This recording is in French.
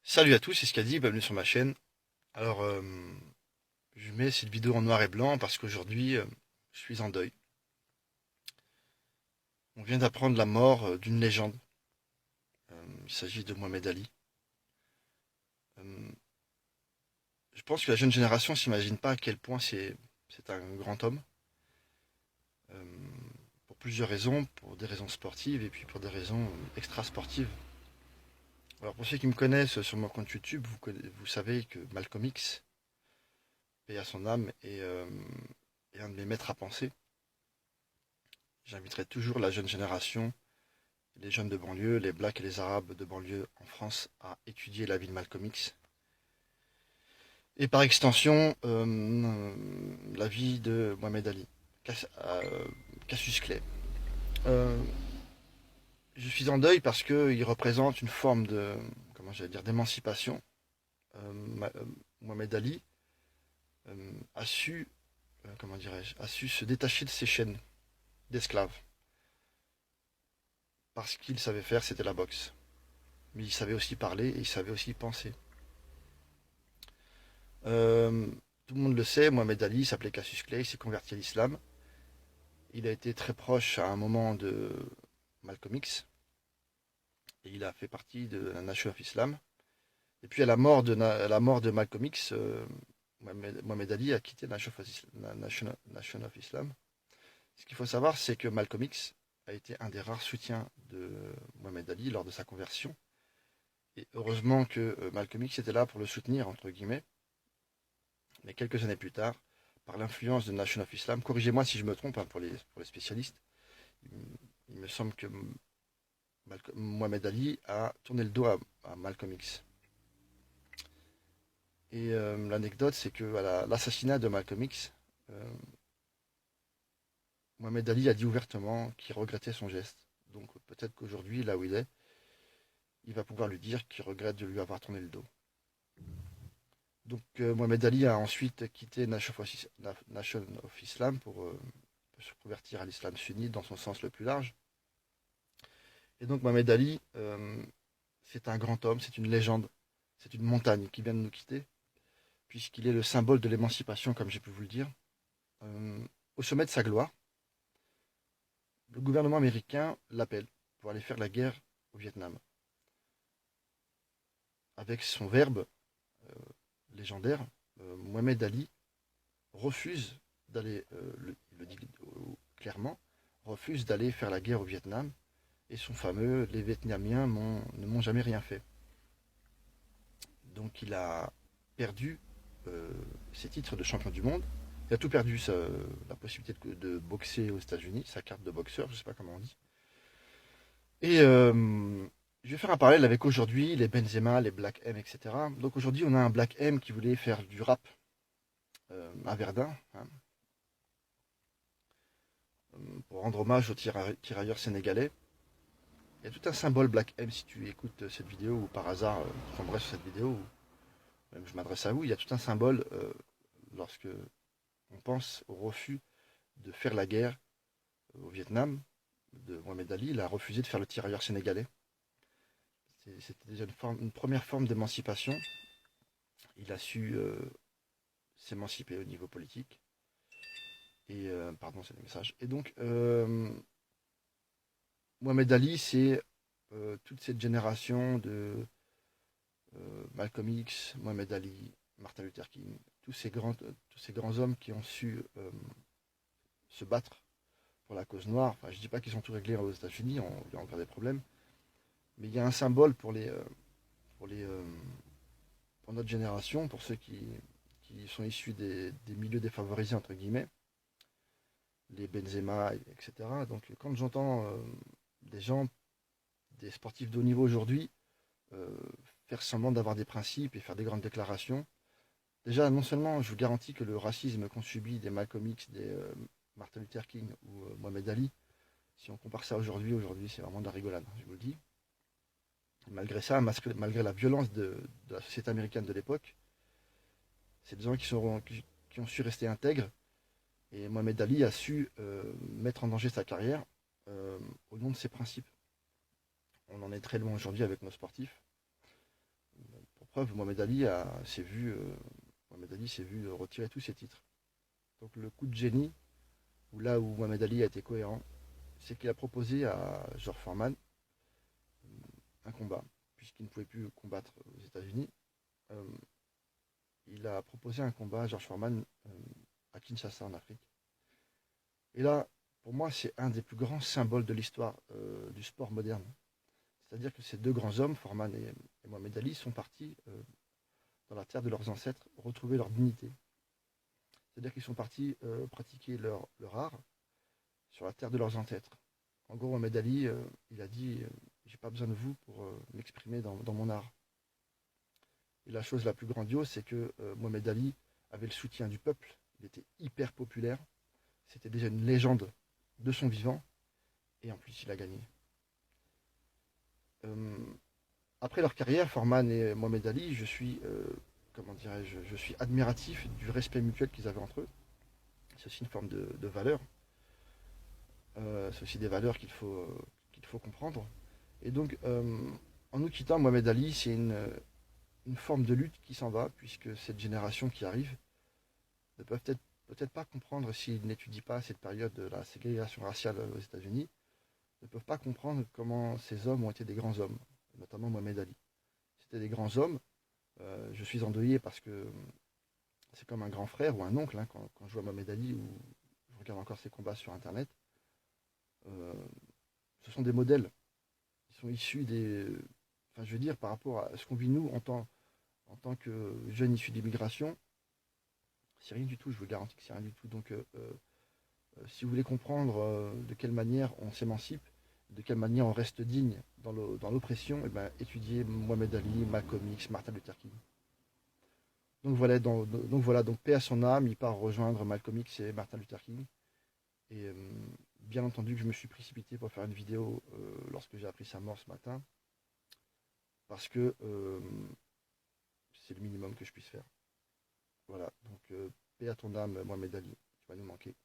Salut à tous, c'est Scadi, bienvenue sur ma chaîne. Alors, je mets cette vidéo en noir et blanc parce qu'aujourd'hui, je suis en deuil. On vient d'apprendre la mort d'une légende. Il s'agit de Mohamed Ali. Euh, je pense que la jeune génération s'imagine pas à quel point c'est un grand homme. Euh, pour plusieurs raisons, pour des raisons sportives et puis pour des raisons extra-sportives. Alors, pour ceux qui me connaissent sur mon compte YouTube, vous savez que Malcolm X, paix à son âme, est un de mes maîtres à penser. J'inviterai toujours la jeune génération, les jeunes de banlieue, les blacks et les arabes de banlieue en France à étudier la vie de Malcolm X. Et par extension, la vie de Mohamed Ali, Cassius Clay. Euh, je suis en deuil parce qu'il représente une forme de, comment j'allais dire, d'émancipation. Mohamed Ali a su, comment dirais-je, a su se détacher de ses chaînes d'esclaves. Parce qu'il savait faire, c'était la boxe. Mais il savait aussi parler et il savait aussi penser. Euh, Tout le monde le sait, Mohamed Ali s'appelait Cassius Clay, il s'est converti à l'islam. Il a été très proche à un moment de Malcolm X et il a fait partie de la Nation of Islam. Et puis à la mort de Malcolm X, Mohamed Ali a quitté la Nation of Islam. Ce qu'il faut savoir, c'est que Malcolm X a été un des rares soutiens de Mohamed Ali lors de sa conversion. Et heureusement que Malcolm X était là pour le soutenir, entre guillemets. Mais quelques années plus tard, par l'influence de Nation of Islam, corrigez-moi si je me trompe, hein, pour les spécialistes, il me semble que Mohamed Ali a tourné le dos à Malcolm X. Et l'anecdote, c'est que à l'assassinat de Malcolm X, euh, Mohamed Ali a dit ouvertement qu'il regrettait son geste. Donc peut-être qu'aujourd'hui, là où il va pouvoir lui dire qu'il regrette de lui avoir tourné le dos. Donc Mohamed Ali a ensuite quitté Nation of Islam pour se convertir à l'islam sunnite dans son sens le plus large. Et donc Mohamed Ali, c'est un grand homme, c'est une légende, c'est une montagne qui vient de nous quitter, puisqu'il est le symbole de l'émancipation, comme j'ai pu vous le dire. Euh, Au sommet de sa gloire, le gouvernement américain l'appelle pour aller faire la guerre au Vietnam. Avec son verbe euh, légendaire, Mohamed Ali refuse d'aller, il le dit clairement, refuse d'aller faire la guerre au Vietnam. Et son fameux "Les Vietnamiens ne m'ont jamais rien fait". Donc il a perdu euh, ses titres de champion du monde. Il a tout perdu, la possibilité de boxer aux États-Unis, sa carte de boxeur, je ne sais pas comment on dit. Et je vais faire un parallèle avec aujourd'hui, les Benzema, les Black M, etc. Donc aujourd'hui, on a un Black M qui voulait faire du rap à Verdun, hein, pour rendre hommage aux tirailleurs sénégalais. Il y a tout un symbole Black M si tu écoutes cette vidéo ou par hasard tu tomberais sur cette vidéo, ou même je m'adresse à vous, il y a tout un symbole lorsque on pense au refus de faire la guerre au Vietnam de Mohamed Ali. Il a refusé de faire le tirailleur sénégalais. C'était déjà une première forme d'émancipation. Il a su s'émanciper au niveau politique. Et pardon, c'est le message. Et donc, Mohamed Ali, c'est toute cette génération de Malcolm X, Mohamed Ali, Martin Luther King, tous ces grands hommes qui ont su se battre pour la cause noire. Enfin, je ne dis pas qu'ils sont tous réglés aux États-Unis, il y a encore des problèmes, mais il y a un symbole pour, les, pour notre génération, pour ceux qui sont issus des milieux défavorisés, entre guillemets, les Benzema, etc. Donc quand j'entends des gens, des sportifs de haut niveau aujourd'hui, euh, faire semblant d'avoir des principes et faire des grandes déclarations, déjà, non seulement je vous garantis que le racisme qu'ont subi des Malcolm X, des Martin Luther King ou Mohamed Ali, si on compare ça aujourd'hui c'est vraiment de la rigolade, hein, je vous le dis. Malgré ça, malgré la violence de la société américaine de l'époque, c'est des gens qui ont su rester intègres. Et Mohamed Ali a su mettre en danger sa carrière au nom de ses principes. On en est très loin aujourd'hui avec nos sportifs. preuve, Mohamed Ali s'est vu retirer tous ses titres. Donc le coup de génie, ou là où Mohamed Ali a été cohérent, c'est qu'il a proposé à George Foreman un combat, puisqu'il ne pouvait plus combattre aux États-Unis. Euh, il a proposé un combat à George Foreman à Kinshasa en Afrique. Et là, pour moi, c'est un des plus grands symboles de l'histoire du sport moderne. C'est-à-dire que ces deux grands hommes, Foreman et Mohamed Ali, sont partis dans la terre de leurs ancêtres retrouver leur dignité. C'est-à-dire qu'ils sont partis pratiquer leur art sur la terre de leurs ancêtres. En gros, Mohamed Ali, il a dit j'ai pas besoin de vous pour m'exprimer dans mon art. Et la chose la plus grandiose, c'est que Mohamed Ali avait le soutien du peuple. Il était hyper populaire. C'était déjà une légende de son vivant. Et en plus, il a gagné. Euh, Après leur carrière, Foreman et Mohamed Ali, comment dirais-je, je suis admiratif du respect mutuel qu'ils avaient entre eux. C'est aussi une forme de valeur. C'est aussi des valeurs qu'il faut comprendre. Et donc, en nous quittant, Mohamed Ali, c'est une forme de lutte qui s'en va, puisque cette génération qui arrive ne peut peut-être pas comprendre s'ils n'étudient pas cette période de la ségrégation raciale aux États-Unis, ne peuvent pas comprendre comment ces hommes ont été des grands hommes, notamment Mohamed Ali. C'était des grands hommes. Je suis endeuillé parce que c'est comme un grand frère ou un oncle quand je vois Mohamed Ali ou je regarde encore ses combats sur Internet. Euh, Ce sont des modèles. Ils sont issus des. Enfin, je veux dire, par rapport à ce qu'on vit nous en tant que jeunes issus d'immigration, c'est rien du tout, je vous garantis que c'est rien du tout. Donc, si vous voulez comprendre de quelle manière on s'émancipe, de quelle manière on reste digne dans l'oppression, eh ben, étudiez Mohamed Ali, Malcolm X, Martin Luther King. Donc paix à son âme, il part rejoindre Malcolm X et Martin Luther King. Et bien entendu que je me suis précipité pour faire une vidéo lorsque j'ai appris sa mort ce matin, parce que c'est le minimum que je puisse faire. Voilà, donc paix à ton âme, Mohamed Ali, tu vas nous manquer.